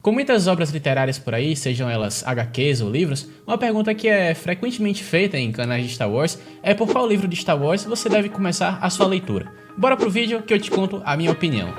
Com muitas obras literárias por aí, sejam elas HQs ou livros, uma pergunta que é frequentemente feita em canais de Star Wars é por qual livro de Star Wars você deve começar a sua leitura. Bora pro vídeo que eu te conto a minha opinião.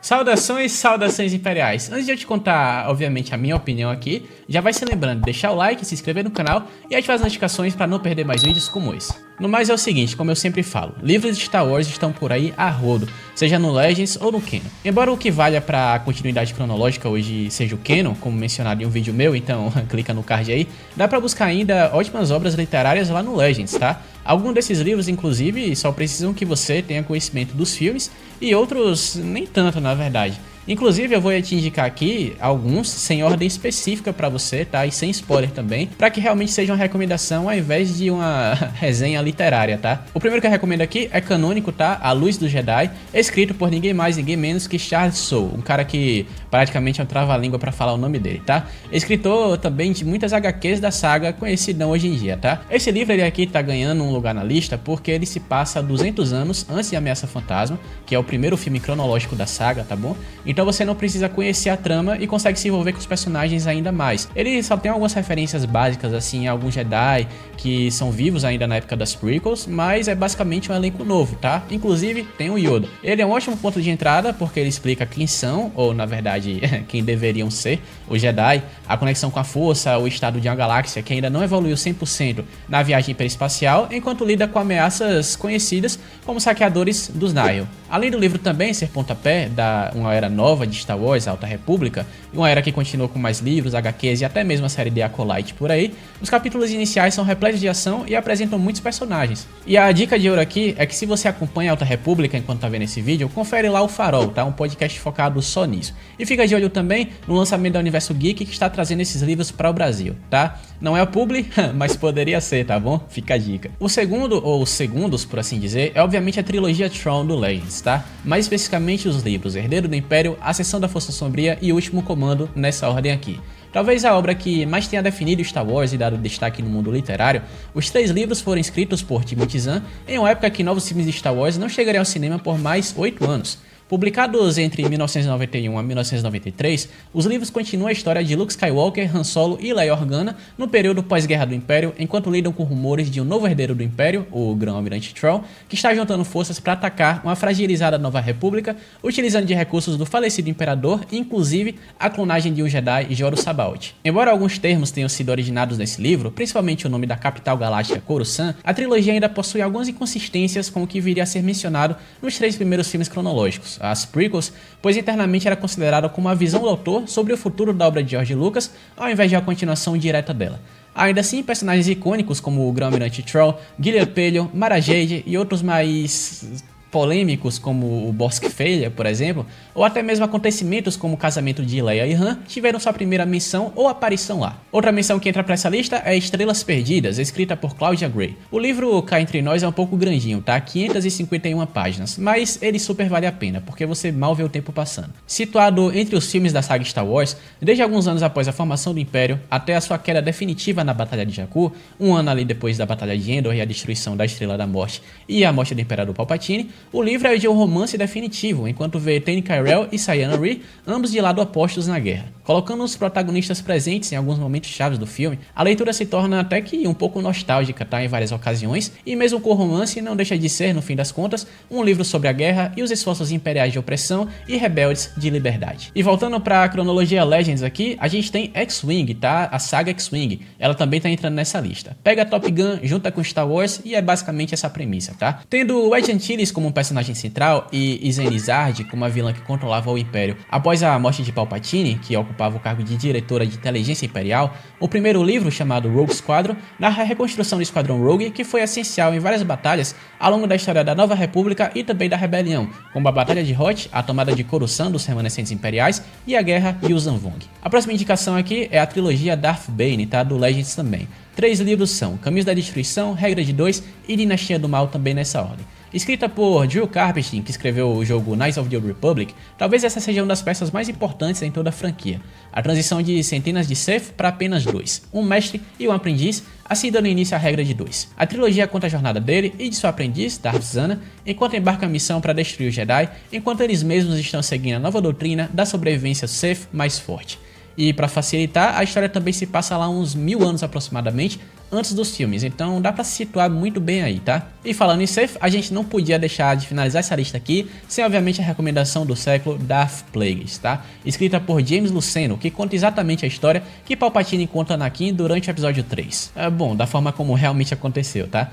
Saudações imperiais. Antes de eu te contar, obviamente, a minha opinião aqui, já vai se lembrando de deixar o like, se inscrever no canal e ativar as notificações para não perder mais vídeos como esse. No mais é o seguinte, como eu sempre falo, livros de Star Wars estão por aí a rodo, seja no Legends ou no Canon. Embora o que valha para a continuidade cronológica hoje seja o Canon, como mencionado em um vídeo meu, então clica no card aí, dá para buscar ainda ótimas obras literárias lá no Legends, tá? Alguns desses livros, inclusive, só precisam que você tenha conhecimento dos filmes e outros nem tanto, na verdade. Inclusive, eu vou te indicar aqui alguns sem ordem específica pra você, tá? E sem spoiler também, pra que realmente seja uma recomendação ao invés de uma resenha literária, tá? O primeiro que eu recomendo aqui é canônico, tá? A Luz do Jedi, escrito por ninguém mais, ninguém menos que Charles Soule, um cara que praticamente é um trava-língua pra falar o nome dele, tá? Escritor também de muitas HQs da saga, conhecidão hoje em dia, tá? Esse livro ele aqui tá ganhando um lugar na lista porque ele se passa 200 anos antes de Ameaça Fantasma, que é o primeiro filme cronológico da saga, tá bom? Então você não precisa conhecer a trama e consegue se envolver com os personagens ainda mais. Ele só tem algumas referências básicas, assim, a alguns Jedi que são vivos ainda na época das prequels, mas é basicamente um elenco novo, tá? Inclusive tem o Yoda. Ele é um ótimo ponto de entrada porque ele explica quem são, ou na verdade, quem deveriam ser, os Jedi, a conexão com a força, o estado de uma galáxia que ainda não evoluiu 100% na viagem hiperespacial, enquanto lida com ameaças conhecidas como saqueadores dos Nihil. Além do livro também ser pontapé da uma era nova de Star Wars, Alta República, uma era que continuou com mais livros, HQs e até mesmo a série The Acolyte por aí, os capítulos iniciais são repletos de ação e apresentam muitos personagens. E a dica de ouro aqui é que se você acompanha a Alta República enquanto tá vendo esse vídeo, confere lá o Farol, tá? Um podcast focado só nisso. E fica de olho também no lançamento da Universo Geek que está trazendo esses livros para o Brasil, tá? Não é o publi, mas poderia ser, tá bom? Fica a dica. O segundo, ou os segundos, por assim dizer, é obviamente a trilogia Throne do Legends, tá? Mais especificamente os livros Herdeiro do Império, Ascensão da Força Sombria e O Último Comando, nessa ordem aqui. Talvez a obra que mais tenha definido Star Wars e dado destaque no mundo literário, os 3 livros foram escritos por Timothy Zahn em uma época que novos filmes de Star Wars não chegariam ao cinema por mais 8 anos. Publicados entre 1991 a 1993, os livros continuam a história de Luke Skywalker, Han Solo e Leia Organa no período pós-Guerra do Império, enquanto lidam com rumores de um novo herdeiro do Império, o Grão-Almirante Thrawn, que está juntando forças para atacar uma fragilizada Nova República, utilizando de recursos do falecido Imperador, inclusive a clonagem de um Jedi, Joro Sabaoth. Embora alguns termos tenham sido originados nesse livro, principalmente o nome da capital galáctica Coruscant, a trilogia ainda possui algumas inconsistências com o que viria a ser mencionado nos 3 primeiros filmes cronológicos, as prequels, pois internamente era considerada como uma visão do autor sobre o futuro da obra de George Lucas, ao invés de uma continuação direta dela. Ainda assim, personagens icônicos como o Grão-Almirante Thrawn, Gideon Pelion, Mara Jade e outros mais polêmicos como o Bossk Feia, por exemplo, ou até mesmo acontecimentos como o casamento de Leia e Han, tiveram sua primeira menção ou aparição lá. Outra menção que entra para essa lista é Estrelas Perdidas, escrita por Claudia Gray. O livro cá entre nós é um pouco grandinho, tá? 551 páginas, mas ele super vale a pena, porque você mal vê o tempo passando. Situado entre os filmes da saga Star Wars, desde alguns anos após a formação do Império até a sua queda definitiva na Batalha de Jakku, um ano ali depois da Batalha de Endor e a destruição da Estrela da Morte e a morte do Imperador Palpatine, o livro é de um romance definitivo, enquanto vê Tandy Tyrell e Ciana Ree, ambos de lado opostos na guerra. Colocando os protagonistas presentes em alguns momentos chaves do filme, a leitura se torna até que um pouco nostálgica, tá, em várias ocasiões, e mesmo com o romance não deixa de ser, no fim das contas, um livro sobre a guerra e os esforços imperiais de opressão e rebeldes de liberdade. E voltando para a cronologia Legends aqui, a gente tem X-Wing, tá? A saga X-Wing, ela também tá entrando nessa lista. Pega Top Gun, junta com Star Wars e é basicamente essa premissa, tá? Tendo Wedge Antilles como um personagem central e Zen Izard como a vilã que controlava o Império após a morte de Palpatine, que ocupava o cargo de diretora de inteligência imperial, o primeiro livro, chamado Rogue Squadron, narra a reconstrução do Esquadrão Rogue, que foi essencial em várias batalhas ao longo da história da Nova República e também da Rebelião, como a Batalha de Hoth, a tomada de Coruscant dos remanescentes imperiais e a Guerra Yuuzhan Vong. A próxima indicação aqui é a trilogia Darth Bane, tá? Do Legends também. 3 livros são Caminhos da Destruição, Regra de 2 e Dinastia do Mal também nessa ordem. Escrita por Drew Karpyshyn, que escreveu o jogo Knights of the Old Republic, talvez essa seja uma das peças mais importantes em toda a franquia. A transição de centenas de Sith para apenas 2, um mestre e um aprendiz, assim dando início à regra de 2. A trilogia conta a jornada dele e de seu aprendiz, Darth Zana, enquanto embarca a missão para destruir os Jedi, enquanto eles mesmos estão seguindo a nova doutrina da sobrevivência Sith mais forte. E para facilitar, a história também se passa lá uns 1000 anos aproximadamente antes dos filmes, então dá para se situar muito bem aí, tá? E falando em Sith, a gente não podia deixar de finalizar essa lista aqui sem obviamente a recomendação do século, Darth Plagueis, tá? Escrita por James Luceno, que conta exatamente a história que Palpatine conta a Anakin durante o episódio 3. Bom, da forma como realmente aconteceu, tá?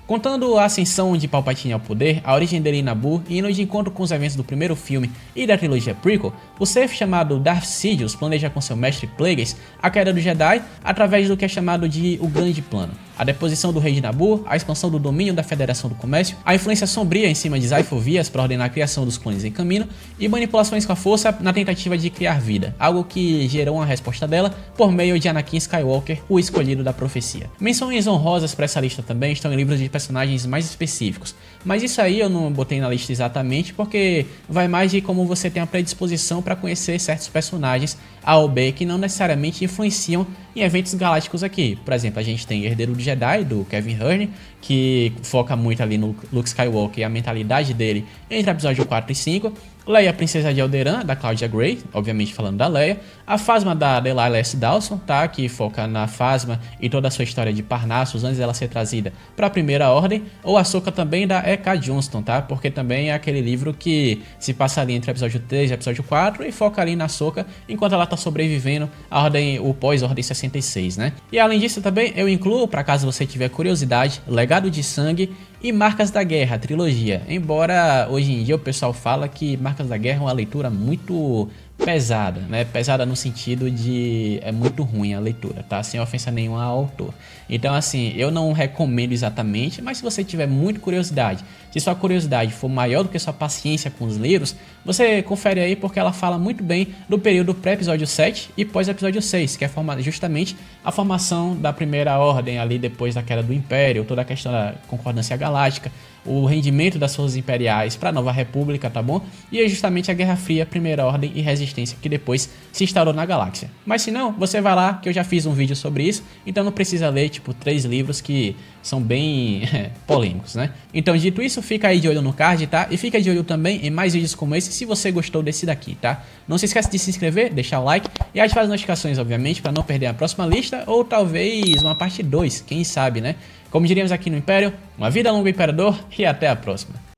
Contando a ascensão de Palpatine ao poder, a origem dele em Naboo e indo de encontro com os eventos do primeiro filme e da trilogia prequel, o Sith chamado Darth Sidious planeja com seu mestre Plagueis a queda do Jedi através do que é chamado de o Grande Plano. A deposição do rei de Naboo, a expansão do domínio da Federação do Comércio, a influência sombria em cima de Zypho Vias para ordenar a criação dos clones em caminho e manipulações com a força na tentativa de criar vida, algo que gerou uma resposta dela por meio de Anakin Skywalker, o escolhido da profecia. Menções honrosas para essa lista também estão em livros de personagens mais específicos, mas isso aí eu não botei na lista exatamente porque vai mais de como você tem a predisposição para conhecer certos personagens A ou B que não necessariamente influenciam em eventos galácticos aqui. Por exemplo, a gente tem Herdeiro do Jedi, do Kevin Hearne, que foca muito ali no Luke Skywalker e a mentalidade dele entre o episódio 4 e 5. Leia, Princesa de Alderaan, da Claudia Gray, obviamente falando da Leia. A Phasma da Delilah S. Dawson, tá? Que foca na Phasma e toda a sua história de Parnassus antes dela ser trazida para a Primeira Ordem. Ou a Ahsoka também da E.K. Johnston, tá? Porque também é aquele livro que se passa ali entre o episódio 3 e o episódio 4 e foca ali na Ahsoka enquanto ela tá sobrevivendo a Ordem, o pós-Ordem 66, né? E além disso também eu incluo, para caso você tiver curiosidade, Legado de Sangue e Marcas da Guerra, a trilogia. Embora hoje em dia o pessoal fala que Marcas da Guerra é uma leitura muito pesada, né? Pesada no sentido de é muito ruim a leitura, tá? Sem ofensa nenhuma ao autor. Então assim, eu não recomendo exatamente, mas se você tiver muita curiosidade, se sua curiosidade for maior do que sua paciência com os livros, você confere aí porque ela fala muito bem do período pré-episódio 7 e pós-episódio 6, que é justamente a formação da Primeira Ordem ali depois da queda do Império, toda a questão da concordância galáctica, o rendimento das forças imperiais para a Nova República, tá bom? E é justamente a Guerra Fria, Primeira Ordem e Resistência que depois se instaurou na galáxia. Mas se não, você vai lá que eu já fiz um vídeo sobre isso, então não precisa ler tipo 3 livros que são bem polêmicos, né? Então dito isso, fica aí de olho no card, tá? E fica de olho também em mais vídeos como esse se você gostou desse daqui, tá? Não se esqueça de se inscrever, deixar o like e ativar as notificações, obviamente, para não perder a próxima lista ou talvez uma parte 2, quem sabe, né? Como diríamos aqui no Império, uma vida longa, Imperador, e até a próxima.